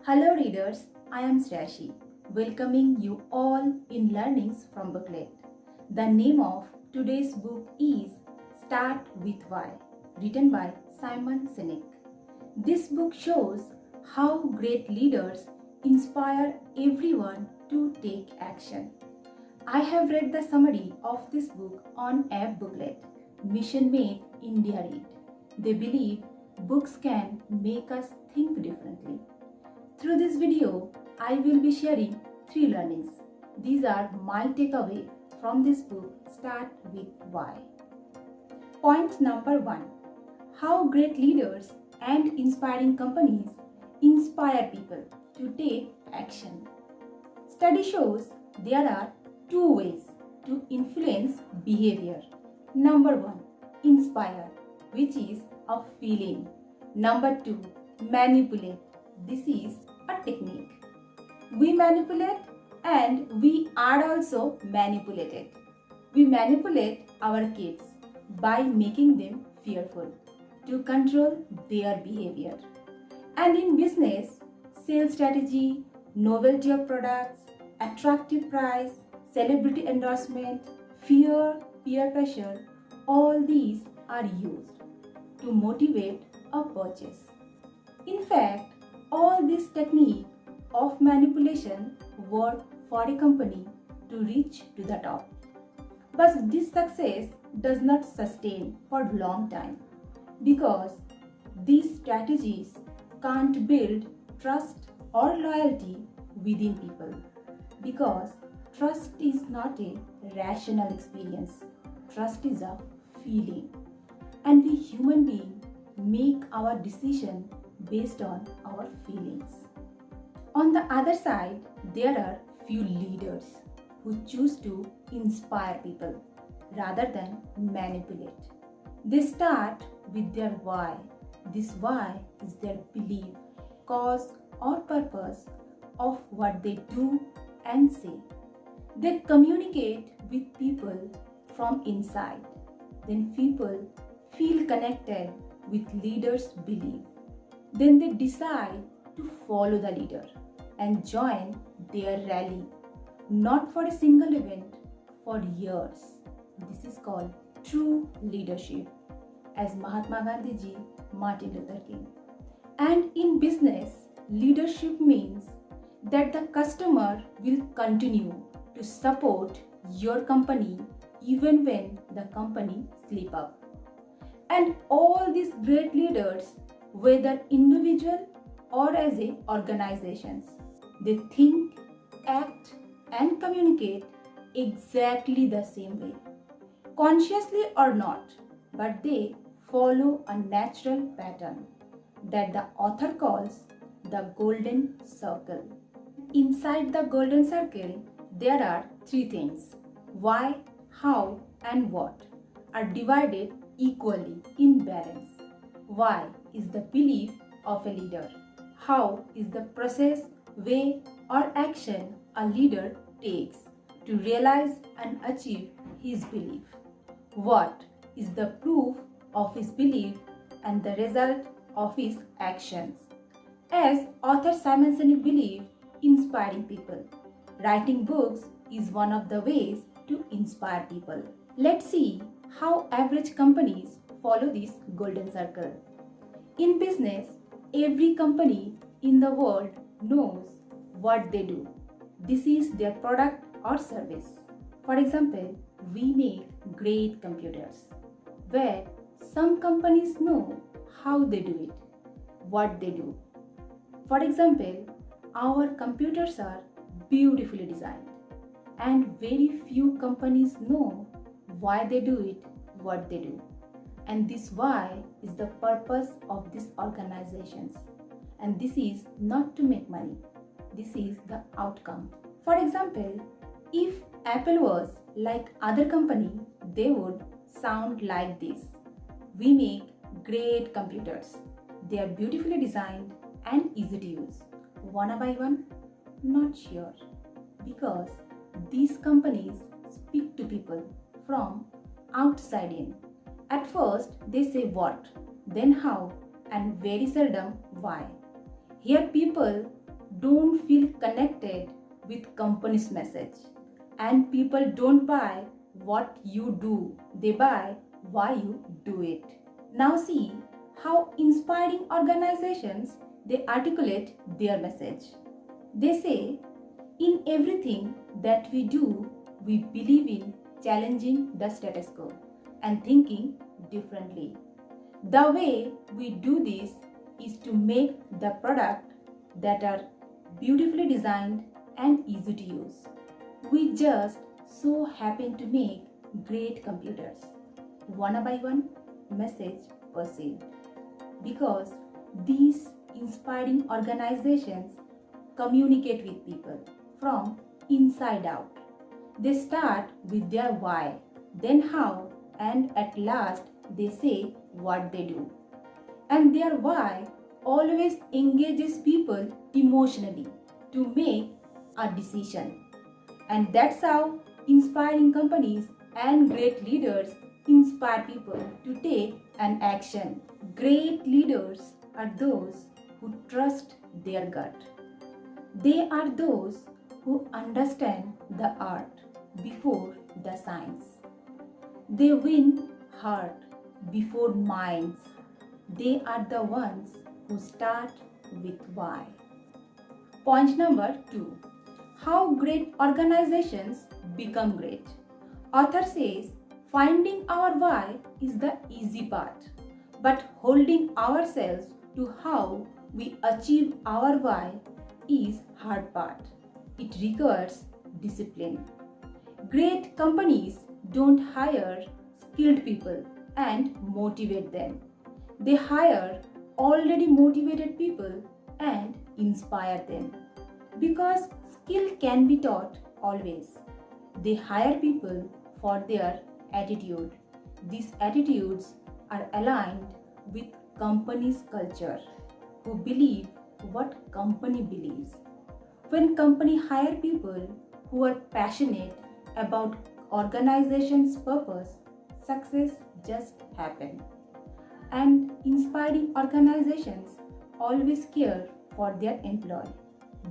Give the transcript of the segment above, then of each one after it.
Hello readers, I am Srashi, welcoming you all in Learnings from Booklet. The name of today's book is Start with Why, written by Simon Sinek. This book shows how great leaders inspire everyone to take action. I have read the summary of this book on app Booklet, Mission Make India Read. They believe books can make us think differently. Through this video, I will be sharing 3 learnings. These are my takeaway from this book, Start with Why. Point number 1. How great leaders and inspiring companies inspire people to take action. Study shows there are 2 ways to influence behavior. Number 1. Inspire, which is a feeling. Number 2. Manipulate. This is a technique. We manipulate and we are also manipulated. We manipulate our kids by making them fearful to control their behavior. And in business, sales strategy, novelty of products, attractive price, celebrity endorsement, fear, peer pressure, all these are used to motivate a purchase. In fact, all this technique of manipulation work for a company to reach to the top. But this success does not sustain for long time because these strategies can't build trust or loyalty within people, because trust is not a rational experience. Trust is a feeling, and we human beings make our decision based on our feelings. On the other side, there are few leaders who choose to inspire people rather than manipulate. They start with their why. This why is their belief, cause or purpose of what they do and say. They communicate with people from inside. Then people feel connected with leaders' belief. Then they decide to follow the leader and join their rally, not for a single event, for years. This is called true leadership, as Mahatma Gandhi ji, Martin Luther King. And in business, leadership means that the customer will continue to support your company even when the company slip up. And all these great leaders, whether individual or as a organizations, they think, act and communicate exactly the same way, consciously or not, but they follow a natural pattern that the author calls the golden circle. Inside the golden circle, there are 3 things: why, how and what are divided equally in balance. Why is the belief of a leader. How is the process, way or action a leader takes to realize and achieve his belief. What is the proof of his belief and the result of his actions. As author Simon Sinek believes, inspiring people. Writing books is one of the ways to inspire people. Let's see how average companies follow this golden circle. In business, every company in the world knows what they do. This is their product or service. For example, we make great computers, where some companies know how they do it, what they do. For example, our computers are beautifully designed, and very few companies know why they do it, what they do. And this why is the purpose of these organizations. And this is not to make money. This is the outcome. For example, if Apple was like other company, they would sound like this. We make great computers. They are beautifully designed and easy to use. One by one? Not sure. Because these companies speak to people from outside in. At first, they say what, then how, and very seldom why. Here people don't feel connected with company's message, and people don't buy what you do, they buy why you do it. Now see how inspiring organizations they articulate their message. They say, in everything that we do, we believe in challenging the status quo and thinking differently. The way we do this is to make the product that are beautifully designed and easy to use. We just so happen to make great computers. One by one, message perceived. Because these inspiring organizations communicate with people from inside out. They start with their why, then how, and at last they say what they do. And their why always engages people emotionally to make a decision. And that's how inspiring companies and great leaders inspire people to take an action. Great leaders are those who trust their gut. They are those who understand the art before the science. They win heart before minds. They are the ones who start with why. Point number 2. How great organizations become great. Author says, finding our why is the easy part, but holding ourselves to how we achieve our why is hard part. It requires discipline. Great companies don't hire skilled people and motivate them. They hire already motivated people and inspire them. Because skill can be taught always. They hire people for their attitude. These attitudes are aligned with company's culture, who believe what company believes. When company hire people who are passionate about organization's purpose, success just happens. And inspiring organizations always care for their employee.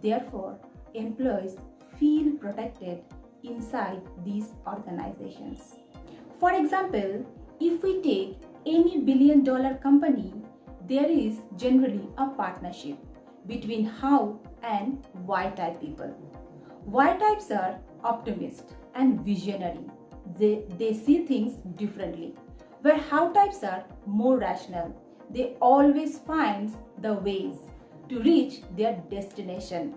Therefore, employees feel protected inside these organizations. For example, if we take any billion-dollar company, there is generally a partnership between how and why type people. Why types are optimist and visionary. They see things differently. Where how types are more rational. They always find the ways to reach their destination.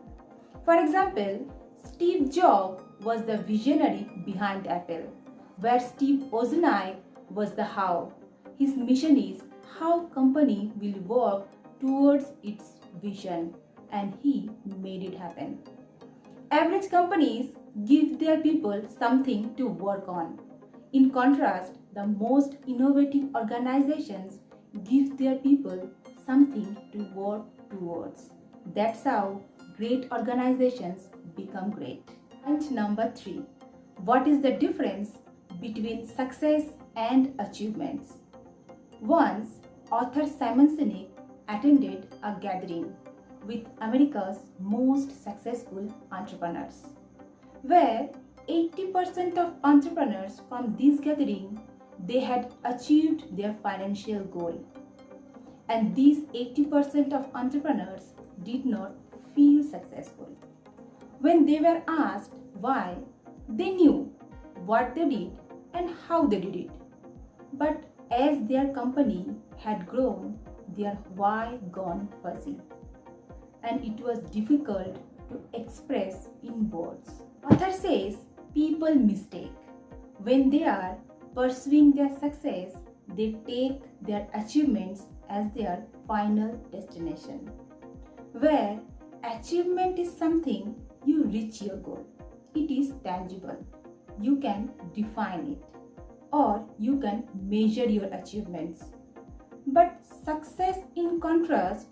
For example, Steve Jobs was the visionary behind Apple, where Steve Wozniak was the how. His mission is how company will work towards its vision, and he made it happen. Average companies give their people something to work on. In contrast, the most innovative organizations give their people something to work towards. That's how great organizations become great. Point number 3. What is the difference between success and achievements? Once, author Simon Sinek attended a gathering with America's most successful entrepreneurs, where 80% of entrepreneurs from this gathering they had achieved their financial goal. And these 80% of entrepreneurs did not feel successful. When they were asked why, they knew what they did and how they did it. But as their company had grown, their why gone fuzzy. And it was difficult to express in words. Author says people mistake. When they are pursuing their success, they take their achievements as their final destination. Where achievement is something you reach your goal. It is tangible. You can define it or you can measure your achievements. But success in contrast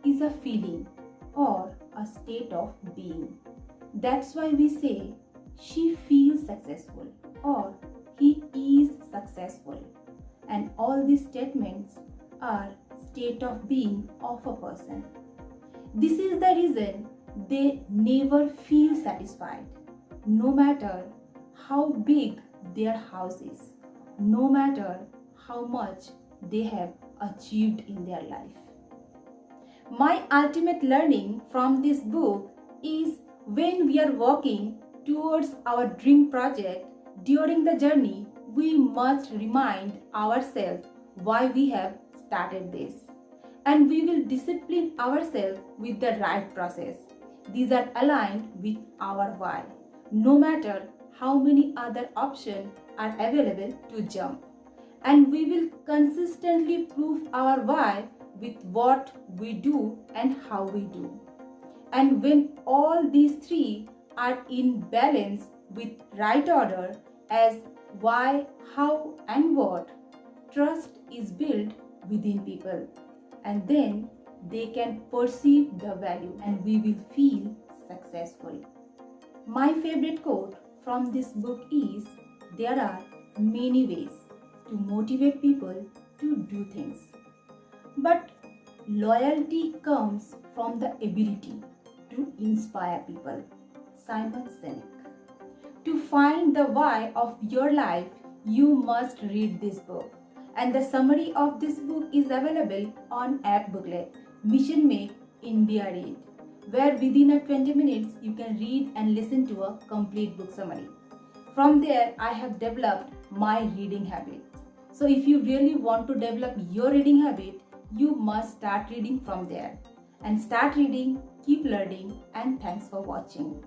is a feeling or a state of being. That's why we say she feels successful or he is successful. And all these statements are state of being of a person. This is the reason they never feel satisfied, no matter how big their house is, no matter how much they have achieved in their life. My ultimate learning from this book is when we are walking towards our dream project, during the journey, we must remind ourselves why we have started this. And we will discipline ourselves with the right process. These are aligned with our why, no matter how many other options are available to jump. And we will consistently prove our why with what we do and how we do. And when all these three are in balance with right order as why, how, and what, trust is built within people. And then they can perceive the value and we will feel successful. My favorite quote from this book is, there are many ways to motivate people to do things, but loyalty comes from the ability to inspire people. Simon Sinek. To find the why of your life, you must read this book. And the summary of this book is available on app Booklet, Mission Make India Read, where within a 20 minutes you can read and listen to a complete book summary. From there, I have developed my reading habit. So if you really want to develop your reading habit, you must start reading from there. And start reading, keep learning, and thanks for watching.